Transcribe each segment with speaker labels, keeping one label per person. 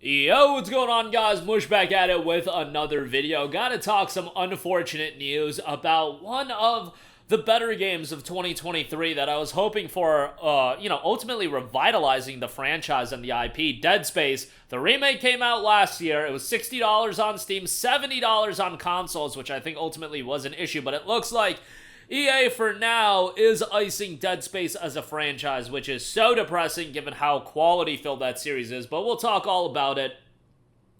Speaker 1: Yo, what's going on, guys? Mush back at it with another video. Gotta talk some unfortunate news about one of the better games of 2023 that I was hoping for, ultimately revitalizing the franchise and the IP, Dead Space. The remake came out last year. It was $60 on Steam, $70 on consoles, which I think ultimately was an issue, but it looks like EA for now is icing Dead Space as a franchise, which is so depressing given how quality-filled that series is, but we'll talk all about it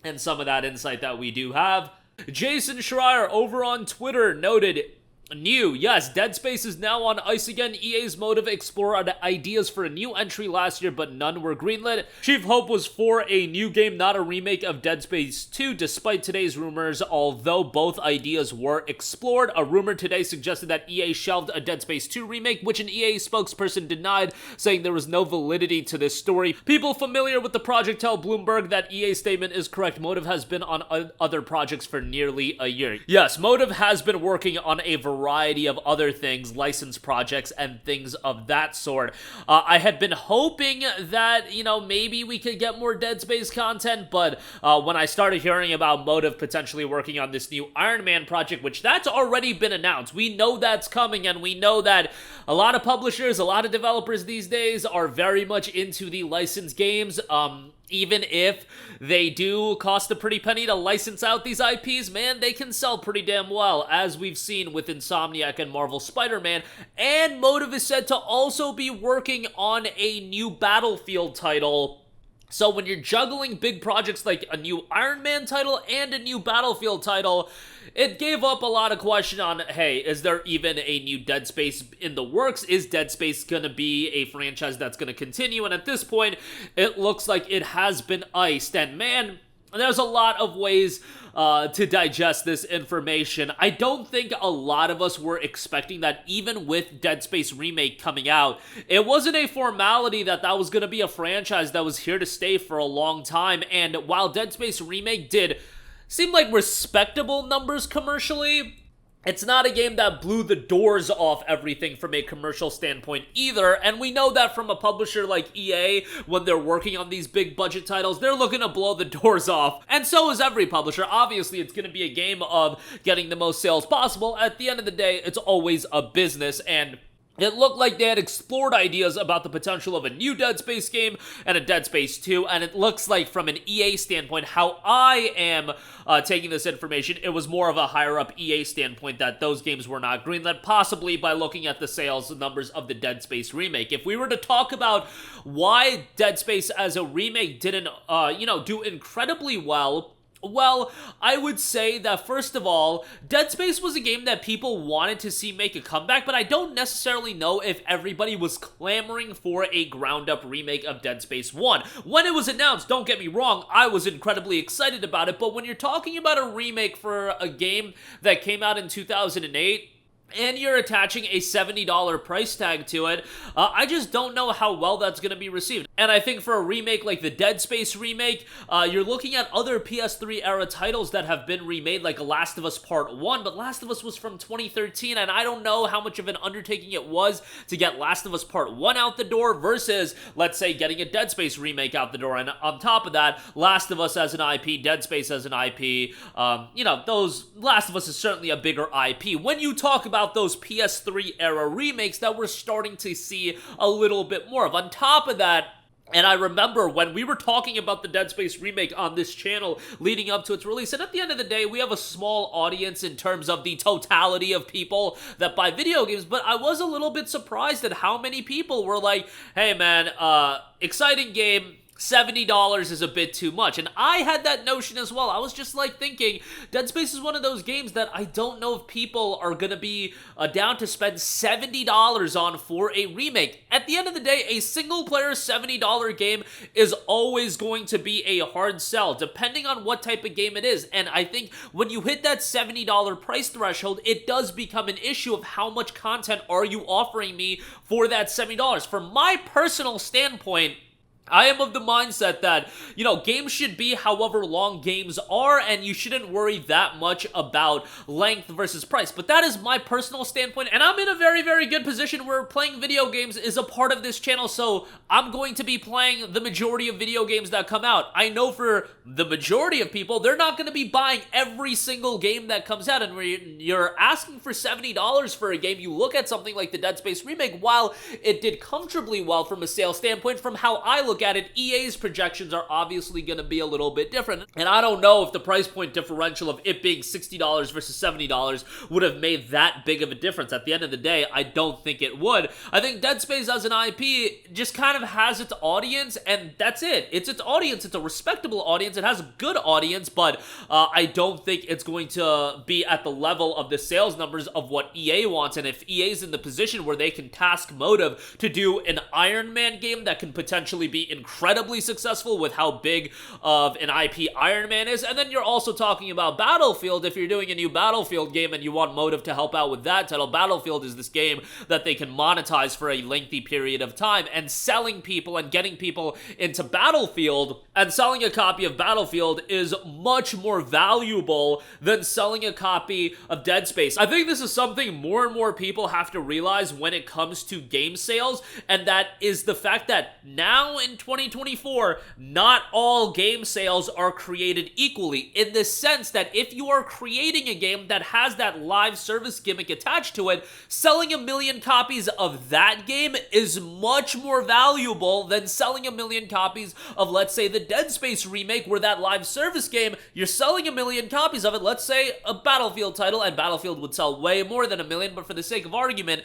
Speaker 1: and some of that insight that we do have. Jason Schreier over on Twitter noted, yes, Dead Space is now on ice again. EA's Motive explored ideas for a new entry last year, but none were greenlit. Chief hope was for a new game, not a remake of Dead Space 2, despite today's rumors, although both ideas were explored. A rumor today suggested that EA shelved a Dead Space 2 remake, which an EA spokesperson denied, saying there was no validity to this story. People familiar with the project tell Bloomberg that EA's statement is correct. Motive has been on other projects for nearly a year. Yes, Motive has been working on a variety of other things, licensed projects and things of that sort. I had been hoping that, maybe we could get more Dead Space content, but when I started hearing about Motive potentially working on this new Iron Man project, which that's already been announced, we know that's coming, and we know that a lot of publishers, a lot of developers these days are very much into the licensed games. Even if they do cost a pretty penny to license out these IPs, man, they can sell pretty damn well, as we've seen with Insomniac and Marvel Spider-Man. And Motive is said to also be working on a new Battlefield title. So when you're juggling big projects like a new Iron Man title and a new Battlefield title, it gave up a lot of question on, hey, is there even a new Dead Space in the works? Is Dead Space going to be a franchise that's going to continue? And at this point, it looks like it has been iced. And man, there's a lot of ways to digest this information. I don't think a lot of us were expecting that even with Dead Space Remake coming out, it wasn't a formality that was going to be a franchise that was here to stay for a long time. And while Dead Space Remake did seem like respectable numbers commercially, it's not a game that blew the doors off everything from a commercial standpoint either, and we know that from a publisher like EA, when they're working on these big budget titles, they're looking to blow the doors off, and so is every publisher. Obviously, it's going to be a game of getting the most sales possible. At the end of the day, it's always a business, and it looked like they had explored ideas about the potential of a new Dead Space game and a Dead Space 2, and it looks like from an EA standpoint, how I am taking this information, it was more of a higher-up EA standpoint that those games were not greenlit, possibly by looking at the sales numbers of the Dead Space remake. If we were to talk about why Dead Space as a remake didn't, do incredibly well, I would say that, first of all, Dead Space was a game that people wanted to see make a comeback, but I don't necessarily know if everybody was clamoring for a ground-up remake of Dead Space 1. When it was announced, don't get me wrong, I was incredibly excited about it, but when you're talking about a remake for a game that came out in 2008, and you're attaching a $70 price tag to it, I just don't know how well that's going to be received. And I think for a remake like the Dead Space remake, you're looking at other PS3 era titles that have been remade, like Last of Us Part 1, but Last of Us was from 2013, and I don't know how much of an undertaking it was to get Last of Us Part 1 out the door versus, let's say, getting a Dead Space remake out the door. And on top of that, Last of Us as an IP, Dead Space as an IP, those Last of Us is certainly a bigger IP. When you talk about those PS3 era remakes that we're starting to see a little bit more of. On top of that, and I remember when we were talking about the Dead Space remake on this channel leading up to its release, and at the end of the day, we have a small audience in terms of the totality of people that buy video games, but I was a little bit surprised at how many people were like, hey man, exciting game, $70 is a bit too much. And I had that notion as well. I was just like thinking, Dead Space is one of those games that I don't know if people are going to be down to spend $70 on for a remake. At the end of the day, a single player $70 game is always going to be a hard sell, depending on what type of game it is. And I think when you hit that $70 price threshold, it does become an issue of how much content are you offering me for that $70. From my personal standpoint, I am of the mindset that, games should be however long games are, and you shouldn't worry that much about length versus price. But that is my personal standpoint, and I'm in a very, very good position where playing video games is a part of this channel, so I'm going to be playing the majority of video games that come out. I know for the majority of people, they're not going to be buying every single game that comes out, and when you're asking for $70 for a game, you look at something like the Dead Space remake, while it did comfortably well from a sales standpoint, from how I look at it, EA's projections are obviously going to be a little bit different, and I don't know if the price point differential of it being $60 versus $70 would have made that big of a difference. At the end of the day, I don't think it would. I think Dead Space as an IP just kind of has its audience, and that's it. It's its audience. It's a respectable audience. It has a good audience, but I don't think it's going to be at the level of the sales numbers of what EA wants, and if EA's in the position where they can task Motive to do an Iron Man game that can potentially be incredibly successful with how big of an IP Iron Man is, and then you're also talking about Battlefield. If you're doing a new Battlefield game and you want Motive to help out with that title, Battlefield is this game that they can monetize for a lengthy period of time, and selling people and getting people into Battlefield and selling a copy of Battlefield is much more valuable than selling a copy of Dead Space. I think this is something more and more people have to realize when it comes to game sales, and that is the fact that now in 2024, not all game sales are created equally, in the sense that if you are creating a game that has that live service gimmick attached to it, selling 1 million copies of that game is much more valuable than selling 1 million copies of, let's say, the Dead Space remake, where that live service game, you're selling 1 million copies of it, let's say a Battlefield title, and Battlefield would sell way more than 1 million, but for the sake of argument,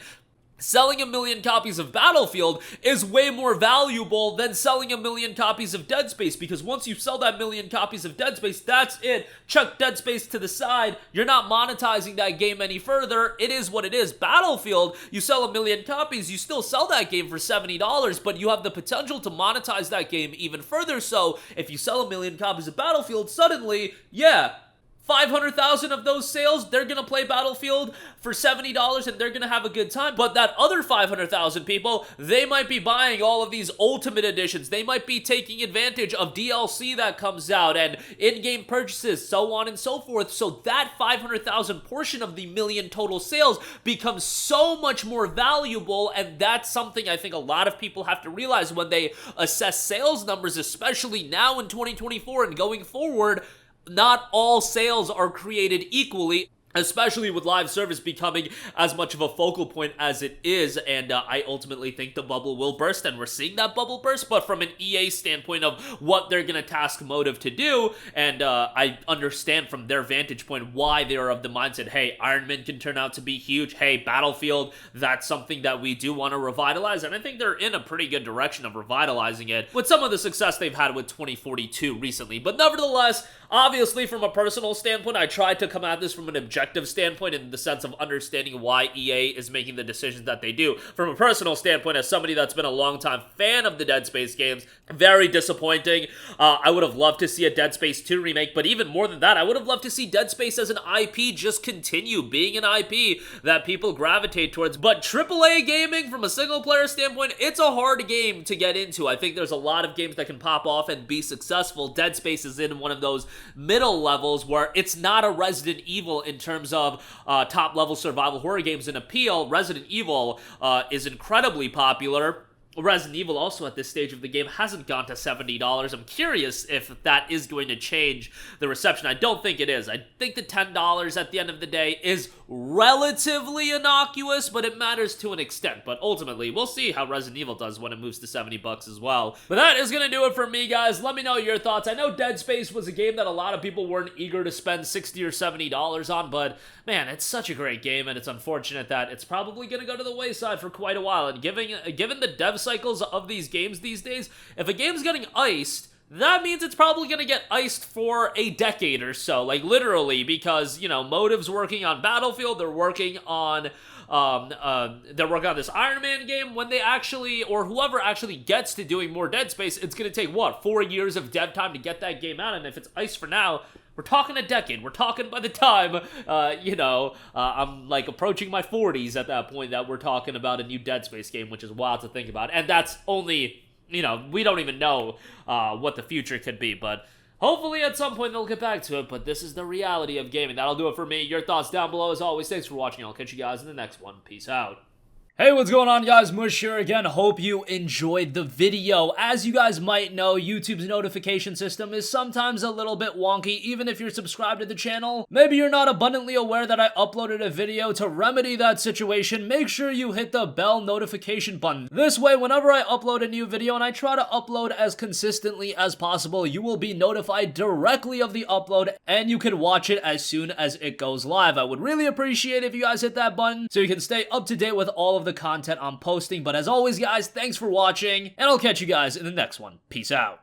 Speaker 1: selling 1 million copies of Battlefield is way more valuable than selling 1 million copies of Dead Space, because once you sell that 1 million copies of Dead Space, that's it. Chuck Dead Space to the side. You're not monetizing that game any further. It is what it is. Battlefield, you sell 1 million copies, you still sell that game for $70, but you have the potential to monetize that game even further. So if you sell 1 million copies of Battlefield, suddenly, yeah, 500,000 of those sales, they're going to play Battlefield for $70 and they're going to have a good time. But that other 500,000 people, they might be buying all of these Ultimate Editions. They might be taking advantage of DLC that comes out and in-game purchases, so on and so forth. So that 500,000 portion of the million total sales becomes so much more valuable, and that's something I think a lot of people have to realize when they assess sales numbers, especially now in 2024 and going forward. Not all sales are created equally, especially with live service becoming as much of a focal point as it is, and I ultimately think the bubble will burst, and we're seeing that bubble burst, but from an EA standpoint of what they're going to task Motive to do, and I understand from their vantage point why they are of the mindset, hey, Iron Man can turn out to be huge, hey, Battlefield, that's something that we do want to revitalize, and I think they're in a pretty good direction of revitalizing it, with some of the success they've had with 2042 recently, but nevertheless, obviously from a personal standpoint, I tried to come at this from an objective standpoint, in the sense of understanding why EA is making the decisions that they do. From a personal standpoint, as somebody that's been a long-time fan of the Dead Space games, very disappointing. I would have loved to see a Dead Space 2 remake, but even more than that, I would have loved to see Dead Space as an IP just continue being an IP that people gravitate towards. But AAA gaming, from a single-player standpoint, it's a hard game to get into. I think there's a lot of games that can pop off and be successful. Dead Space is in one of those middle levels where it's not a Resident Evil in terms of top-level survival horror games in appeal. Resident Evil is incredibly popular. Resident Evil also at this stage of the game hasn't gone to $70. I'm curious if that is going to change the reception. I don't think it is. I think the $10 at the end of the day is relatively innocuous, but it matters to an extent. But ultimately, we'll see how Resident Evil does when it moves to $70 as well. But that is going to do it for me, guys. Let me know your thoughts. I know Dead Space was a game that a lot of people weren't eager to spend $60 or $70 on, but man, it's such a great game, and it's unfortunate that it's probably going to go to the wayside for quite a while. And given the dev cycles of these games these days, if a game's getting iced, that means it's probably going to get iced for a decade or so, like literally, because, you know, Motive's working on Battlefield, they're working on this Iron Man game. When they actually, or whoever actually gets to doing more Dead Space, it's going to take, what, 4 years of dev time to get that game out, and if it's iced for now, we're talking a decade. We're talking by the time, I'm like approaching my 40s at that point, that we're talking about a new Dead Space game, which is wild to think about. And that's only you know, we don't even know what the future could be, but hopefully at some point they'll get back to it, but this is the reality of gaming. That'll do it for me. Your thoughts down below as always. Thanks for watching. I'll catch you guys in the next one. Peace out. Hey, what's going on, guys? Mush here again. Hope you enjoyed the video. As you guys might know, YouTube's notification system is sometimes a little bit wonky, even if you're subscribed to the channel. Maybe you're not abundantly aware that I uploaded a video. To remedy that situation, make sure you hit the bell notification button. This way, whenever I upload a new video, and I try to upload as consistently as possible, you will be notified directly of the upload, and you can watch it as soon as it goes live. I would really appreciate it if you guys hit that button so you can stay up to date with all of the content I'm posting. But as always, guys, thanks for watching, and I'll catch you guys in the next one. Peace out.